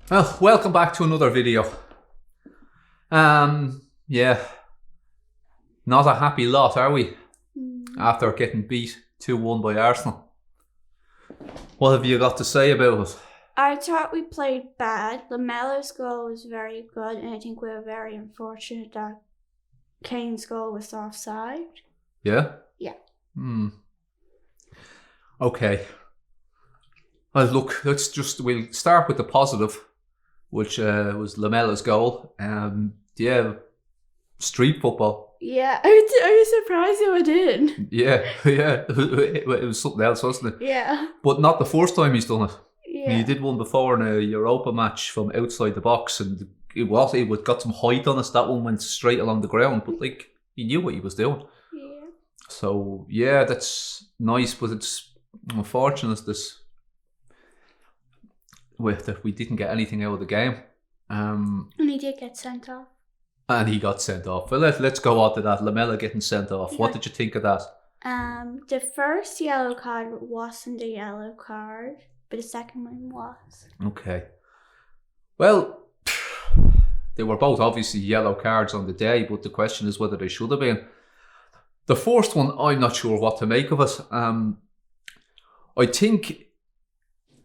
Well, welcome back to another video. Yeah, not a happy lot, are we? After getting beat 2-1 by Arsenal. What have you got to say about it? I thought we played bad. Lamela's goal was very good, and I think we were very unfortunate that Kane's goal was offside. Yeah? Yeah. Okay. Well, look, we'll start with the positive, which was Lamela's goal. Yeah, street football. Yeah, I was surprised it went in. Yeah, it was something else, wasn't it? Yeah. But not the first time he's done it. Yeah. He did one before in a Europa match from outside the box, and it got some height on us. That one went straight along the ground, but he knew what he was doing. Yeah. So yeah, that's nice, but it's unfortunate that we didn't get anything out of the game. And he did get sent off. And he got sent off. Well, let's go on to that. Lamela getting sent off. What did you think of that? The first yellow card wasn't a yellow card, but the second one was. Okay. Well, they were both obviously yellow cards on the day, but the question is whether they should have been. The first one, I'm not sure what to make of it. I think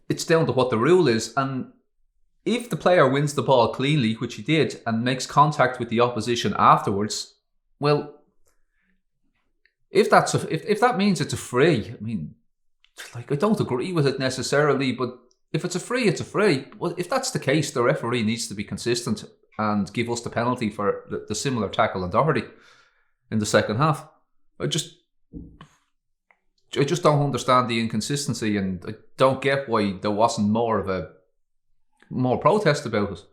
it's down to what the rule is, and if the player wins the ball cleanly, which he did, and makes contact with the opposition afterwards, well, if that means it's a free, I mean, I don't agree with it necessarily, but if it's a free, it's a free. Well, if that's the case, the referee needs to be consistent and give us the penalty for the similar tackle on Doherty in the second half. I just don't understand the inconsistency, and I don't get why there wasn't more protest about it.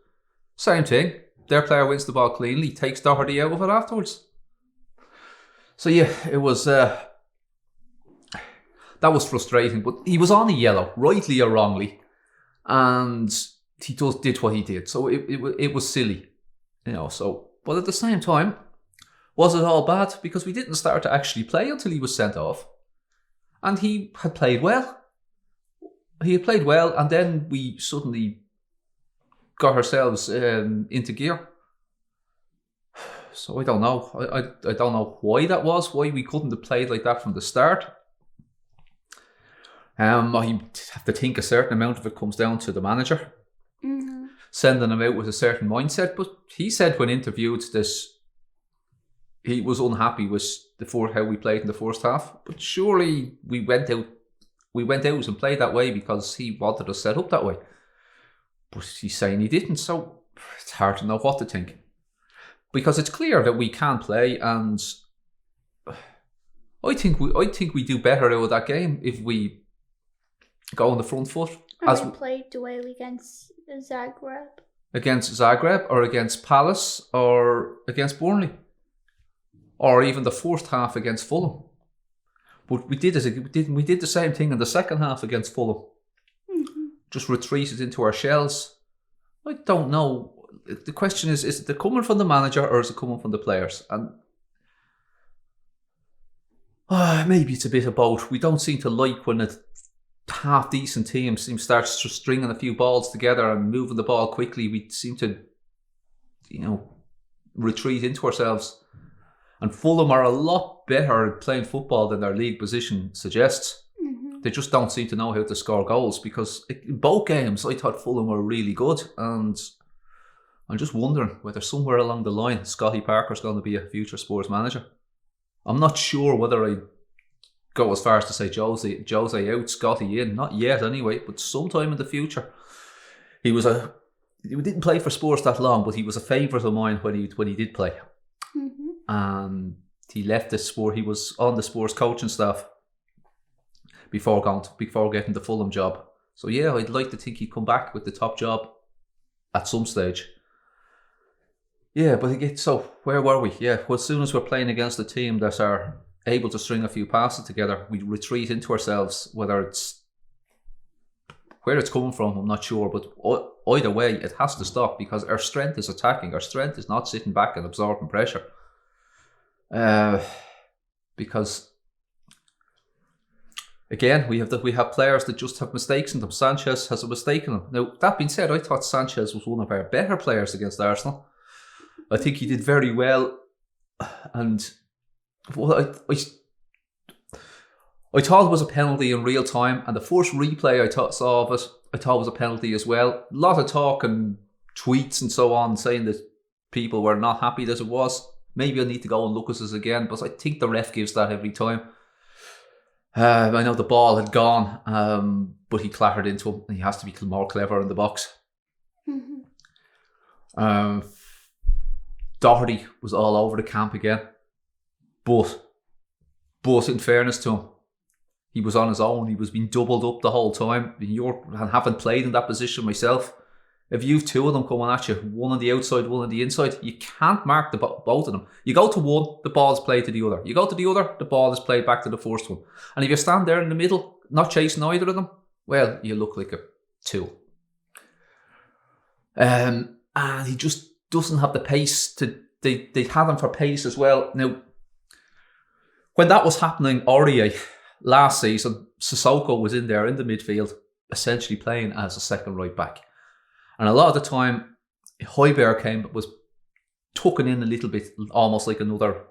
Same thing. Their player wins the ball cleanly, takes Doherty out of it afterwards. So yeah, it was that was frustrating. But he was on a yellow, rightly or wrongly, and he did what he did. So it was silly, So, but at the same time, was it all bad? Because we didn't start to actually play until he was sent off, and he had played well. And then we suddenly got ourselves into gear. So I don't know. I don't know why that was. Why we couldn't have played like that from the start. I have to think a certain amount of it comes down to the manager sending him out with a certain mindset. But he said when interviewed this, he was unhappy with how we played in the first half. But surely we went out and played that way because he wanted us set up that way. But he's saying he didn't, so it's hard to know what to think. Because it's clear that we can play, and I think we do better out of that game if we go on the front foot. As we played the way against Zagreb. Against Zagreb, or against Palace, or against Burnley, or even the first half against Fulham. But we did the same thing in the second half against Fulham. Just retreated into our shells. I don't know. The question is it coming from the manager or is it coming from the players? And maybe it's a bit of both. We don't seem to like when a half-decent team starts stringing a few balls together and moving the ball quickly. We seem to, retreat into ourselves. And Fulham are a lot better at playing football than their league position suggests. They just don't seem to know how to score goals, because in both games I thought Fulham were really good, and I'm just wondering whether somewhere along the line Scotty Parker is going to be a future Spurs manager. I'm not sure whether I go as far as to say Jose out, Scotty in. Not yet anyway, but sometime in the future. He didn't play for Spurs that long, but he was a favourite of mine when he did play. And he left the Spurs. He was on the Spurs coaching staff before getting the Fulham job. So yeah, I'd like to think he'd come back with the top job at some stage. Yeah, but where were we? Yeah, well, as soon as we're playing against a team that are able to string a few passes together, we retreat into ourselves. Where it's coming from, I'm not sure, but either way, it has to stop, because our strength is attacking. Our strength is not sitting back and absorbing pressure. Because again, we have players that just have mistakes in them. Sanchez has a mistake in him. Now, that being said, I thought Sanchez was one of our better players against Arsenal. I think he did very well, and well, I thought it was a penalty in real time, and the first replay I saw of it, I thought it was a penalty as well. A lot of talk and tweets and so on saying that people were not happy that it was. Maybe I need to go and look at this again, but I think the ref gives that every time. I know the ball had gone, but he clattered into him, and he has to be more clever in the box. Doherty was all over the camp again, but in fairness to him, he was on his own. He was being doubled up the whole time. I haven't played in that position myself. If you've two of them coming at you, one on the outside, one on the inside, you can't mark both of them. You go to one, the ball is played to the other. You go to the other, the ball is played back to the first one. And if you stand there in the middle, not chasing either of them, well, you look like a tool. And he just doesn't have the pace they had him for pace as well. Now, when that was happening, Aurier, last season, Sissoko was in there in the midfield, essentially playing as a second right back. And a lot of the time, Højbjerg was tucking in a little bit, almost like another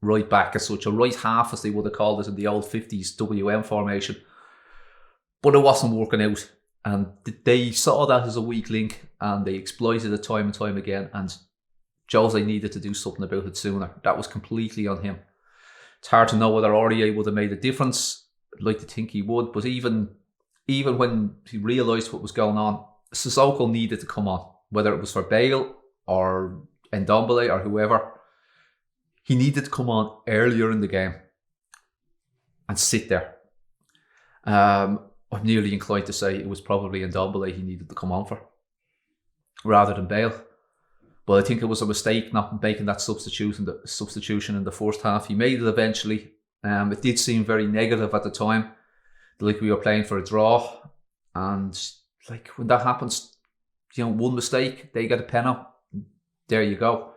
right back as such, a right half as they would have called it in the old 50s WM formation. But it wasn't working out. And they saw that as a weak link, and they exploited it time and time again. And Jose needed to do something about it sooner. That was completely on him. It's hard to know whether Aurier would have made a difference. I'd like to think he would, but even when he realised what was going on, Sissoko needed to come on, whether it was for Bale or Ndombele or whoever. He needed to come on earlier in the game and sit there. I'm nearly inclined to say it was probably Ndombele he needed to come on for, rather than Bale. But I think it was a mistake not making that substitution in the first half. He made it eventually. It did seem very negative at the time, like we were playing for a draw. And like when that happens, one mistake, they get a penalty. There you go.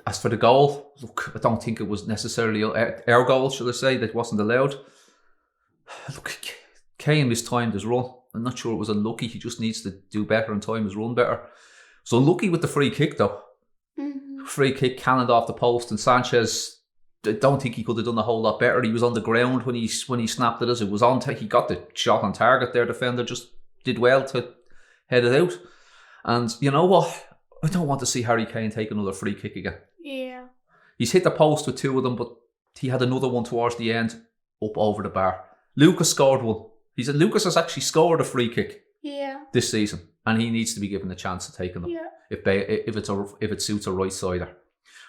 As for the goal, look, I don't think it was necessarily our goal, should I say, that wasn't allowed. Look, Kane mistimed his run. I'm not sure it was unlucky. He just needs to do better and time his run better. So unlucky with the free kick though. Free kick cannoned off the post, and Sanchez, I don't think he could have done a whole lot better. He was on the ground when he snapped it. It was on. He got the shot on target there. Defender just did well to head it out. And you know what? I don't want to see Harry Kane take another free kick again. Yeah. He's hit the post with two of them, but he had another one towards the end up over the bar. Lucas scored one. Lucas has actually scored a free kick this season, and he needs to be given a chance to take them if it suits a right sider.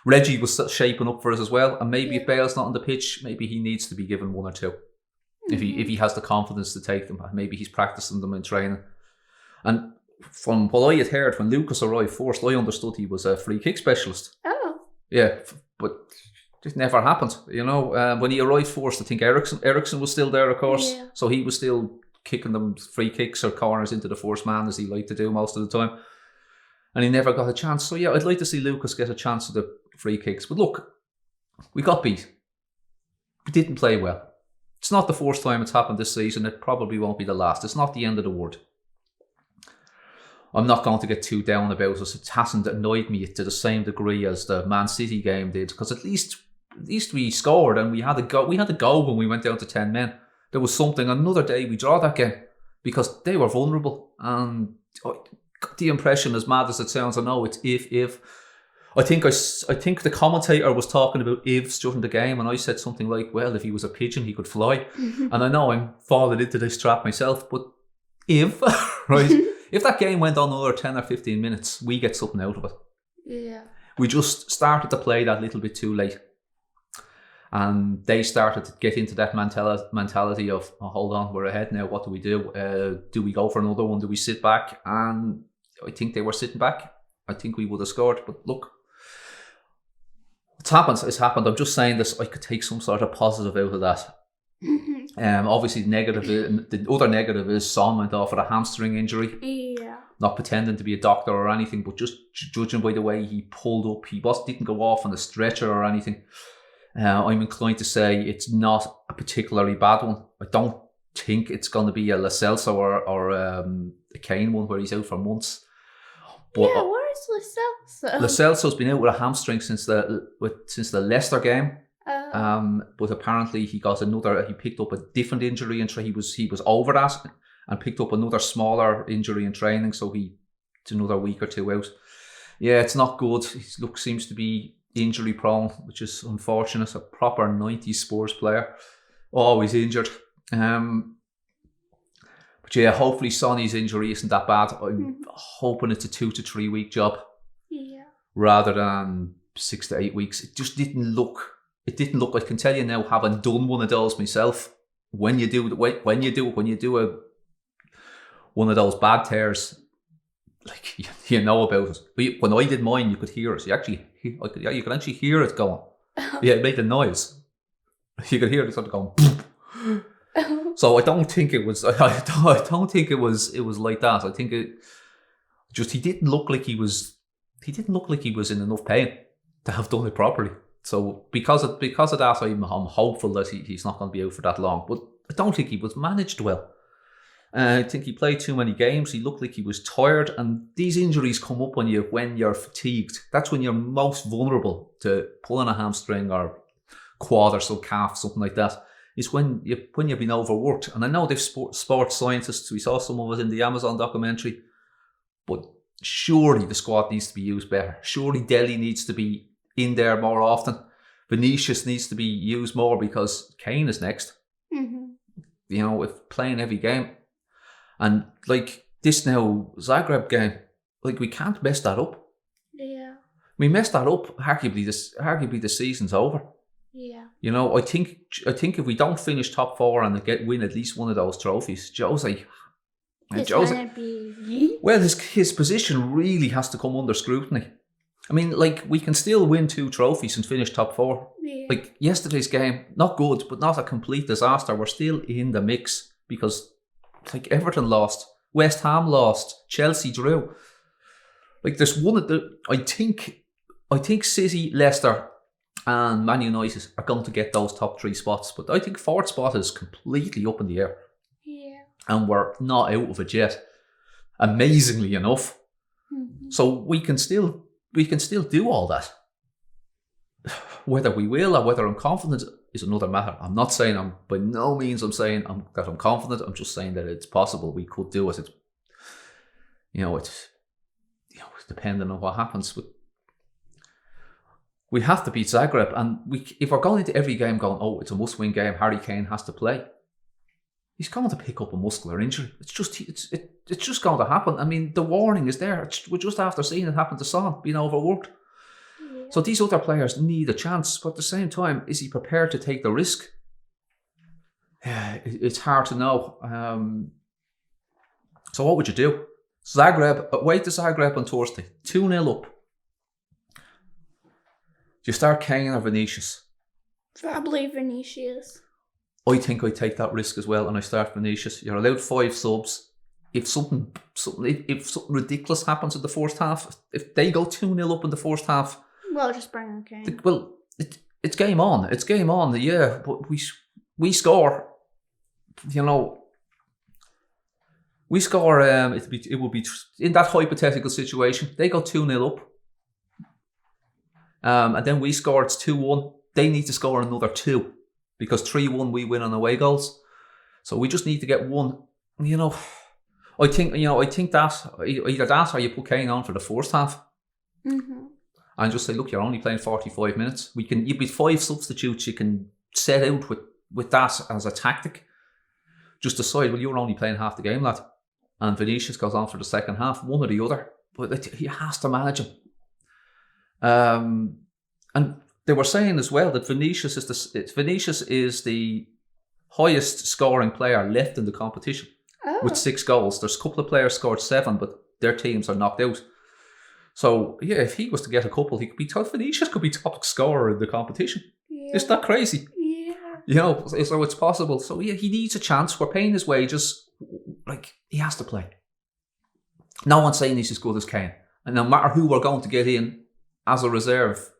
Reggie was shaping up for us as well, and maybe if Bale's not on the pitch, maybe he needs to be given one or two. If he has the confidence to take them, maybe he's practicing them in training. And from what I had heard, when Lucas arrived first, I understood he was a free kick specialist. Oh. Yeah, but it never happened. When he arrived first, I think Ericsson was still there, of course. Yeah. So he was still kicking them free kicks or corners into the first man, as he liked to do most of the time. And he never got a chance. So yeah, I'd like to see Lucas get a chance at the free kicks. But look, we got beat. We didn't play well. It's not the first time it's happened this season. It probably won't be the last. It's not the end of the world. I'm not going to get too down about it. It hasn't annoyed me to the same degree as the Man City game did, because at least we scored and we had a go. We had a goal when we went down to 10 men. There was something. Another day we draw that game because they were vulnerable. And I got the impression, as mad as it sounds, I know it's if. I think the commentator was talking about ifs during the game, and I said something like, well, if he was a pigeon, he could fly. And I know I'm falling into this trap myself, but if, right? If that game went on another 10 or 15 minutes, we get something out of it. Yeah. We just started to play that little bit too late. And they started to get into that mentality of, oh, hold on, we're ahead now. What do we do? Do we go for another one? Do we sit back? And I think they were sitting back. I think we would have scored. But look, it's happened. I'm just saying this. I could take some sort of positive out of that. Obviously, the other negative is Son went off with a hamstring injury. Yeah. Not pretending to be a doctor or anything, but just judging by the way he pulled up, he didn't go off on a stretcher or anything. I'm inclined to say it's not a particularly bad one. I don't think it's going to be a Lo Celso or a Kane one where he's out for months. But yeah, where is Lo Lo Celso? Celso's been out with a hamstring since the Leicester game. But apparently he picked up a different injury and he was over that and picked up another smaller injury in training, so it's another week or two out. Yeah, it's not good. His look seems to be injury prone, which is unfortunate. A proper 90s Spurs player, always injured. But yeah, hopefully Sonny's injury isn't that bad. I'm hoping it's a 2 to 3 week job, rather than 6 to 8 weeks. It just didn't look. It didn't look. I can tell you now, having done one of those myself, when you do one of those bad tears, like you know about it. But when I did mine, you could hear it. You could actually hear it going. Yeah, it made a noise. You could hear it sort of going. So I don't think it was. I don't think it was. It was like that. I think it just. He didn't look like he was. He didn't look like he was in enough pain to have done it properly. So because of that, I'm hopeful that he's not going to be out for that long. But I don't think he was managed well. I think he played too many games. He looked like he was tired, and these injuries come up when you're fatigued. That's when you're most vulnerable to pulling a hamstring or quad or some calf, something like that. Is when you've been overworked. And I know they've sports scientists. We saw some of it in the Amazon documentary. But surely the squad needs to be used better. Surely Dele needs to be in there more often. Vinicius needs to be used more because Kane is next. You know, with playing every game. And like this now, Zagreb game, like we can't mess that up. Yeah. We messed that up, arguably the season's over. Yeah. You know, I think if we don't finish top 4 and win at least one of those trophies, Jose, well, his position really has to come under scrutiny. I mean, like, we can still win 2 trophies and finish top 4. Yeah. Like yesterday's game, not good, but not a complete disaster. We're still in the mix because, like, Everton lost, West Ham lost, Chelsea drew. Like, there's one of the. I think City, Leicester, and Man United are going to get those top 3 spots, but I think 4th spot is completely up in the air. Yeah. And we're not out of it yet, amazingly enough. So we can still do all that. Whether we will or whether I'm confident is another matter. I'm not saying by no means I'm saying that I'm confident. I'm just saying that it's possible we could do it. It's depending on what happens. But we have to beat Zagreb, and if we're going into every game going, oh, it's a must-win game, Harry Kane has to play, he's going to pick up a muscular injury. It's just going to happen. I mean, the warning is there. We're just after seeing it happen to Son, being overworked. Yeah. So these other players need a chance, but at the same time, is he prepared to take the risk? Yeah, it's hard to know. So what would you do? Wait to Zagreb on Thursday, 2-0 up. Do you start Kane or Vinicius? Probably Vinicius. I think I'd take that risk as well, and I start Vinicius. You're allowed 5 subs. If something ridiculous happens in the first half, if they go 2-0 up in the first half, well, just bring on Kane. It's game on. It's game on. Yeah, but we score. You know, we score. It would be in that hypothetical situation. They go 2-0 up. And then we score, it's 2-1. They need to score another 2 because 3-1 we win on away goals. So we just need to get 1. You know, I think that either that or you put Kane on for the first half. And just say, look, you're only playing 45 minutes. You'd be 5 substitutes you can set out with that as a tactic. Just decide, well, you're only playing half the game, lad. And Vinicius goes on for the second half, one or the other. But he has to manage him. And they were saying as well that Vinicius is the highest scoring player left in the competition with 6 goals. There's a couple of players scored 7, but their teams are knocked out. So yeah, if he was to get a couple, Vinicius could be top scorer in the competition. Yeah. Isn't that crazy? Yeah. You know, so it's possible. So yeah, he needs a chance. We're paying his wages. Like, he has to play. No one's saying he's as good as Kane. And no matter who we're going to get in as a reserve,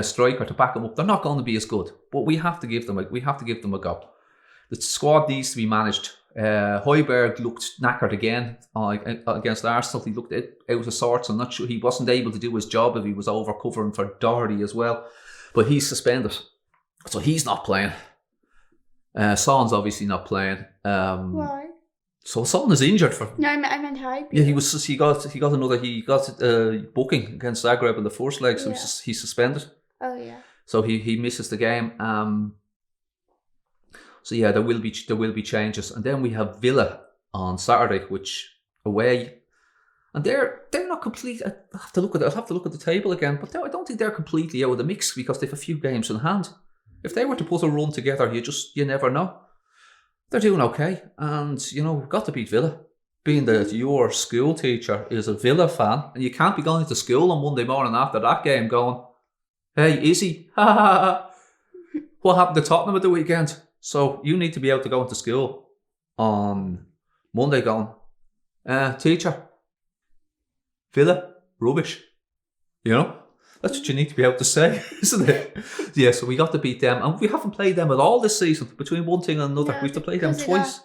striker to back them up. They're not going to be as good, but we have to give them a go. The squad needs to be managed. Højbjerg looked knackered again against Arsenal. He looked out of sorts. I'm not sure he wasn't able to do his job if he was over covering for Doherty as well. But he's suspended, so he's not playing. Son's obviously not playing. Why? So Son is injured for. No, I meant Højbjerg. Yeah, he got a booking against Zagreb in the first leg, so he's suspended. Oh yeah. So he misses the game. So yeah, there will be changes, and then we have Villa on Saturday, which away, and they're not complete. I'll have to look at the table again, but I don't think they're completely out of the mix because they've a few games in hand. If they were to put a run together, you never know. They're doing okay, and we've got to beat Villa. Being that your school teacher is a Villa fan, and you can't be going into school on Monday morning after that game going, "Hey, Izzy, what happened to Tottenham at the weekend?" So you need to be able to go into school on Monday going, "Teacher, Villa, rubbish." That's what you need to be able to say, isn't it? Yeah, so we got to beat them, and we haven't played them at all this season. Between one thing and another, we have to play them twice.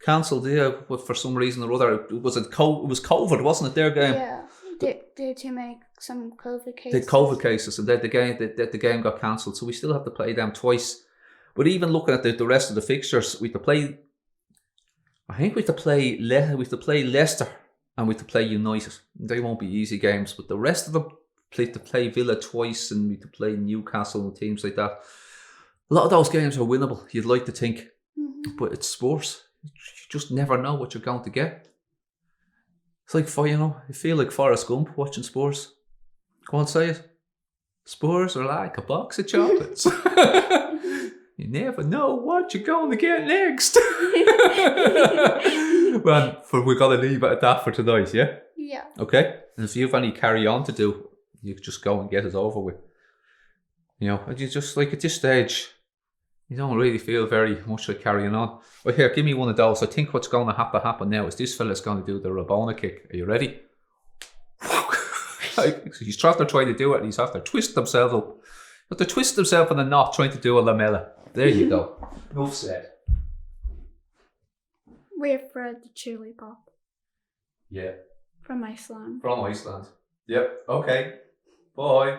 Cancelled, yeah, but for some reason or other, it was COVID, wasn't it? Their game. Yeah, they had to make some COVID cases. They had COVID cases, and then the game got cancelled. So we still have to play them twice. But even looking at the rest of the fixtures, we have to play. I think we have to play Leicester, and we have to play United. They won't be easy games, but the rest of them. To play Villa twice, and we to play Newcastle and teams like that. A lot of those games are winnable, you'd like to think, but it's Spurs. You just never know what you're going to get. It's like you feel like Forrest Gump watching Spurs. Go on, say it. Spurs are like a box of chocolates. You never know what you're going to get next. Well, we've got to leave it at that for tonight, yeah? Yeah. Okay? And if you have any carry on to do, you just go and get it over with. And you just, like, at this stage, you don't really feel very much like carrying on. Well, here, give me one of those. I think what's going to have to happen now is this fella's going to do the Rabona kick. Are you ready? He's trying to do it, and he's after twist himself up. But to twist himself in a knot trying to do a Lamela. There you go. Enough said. We've read the chili pop. Yeah. From Iceland. Yep. Okay. Bye.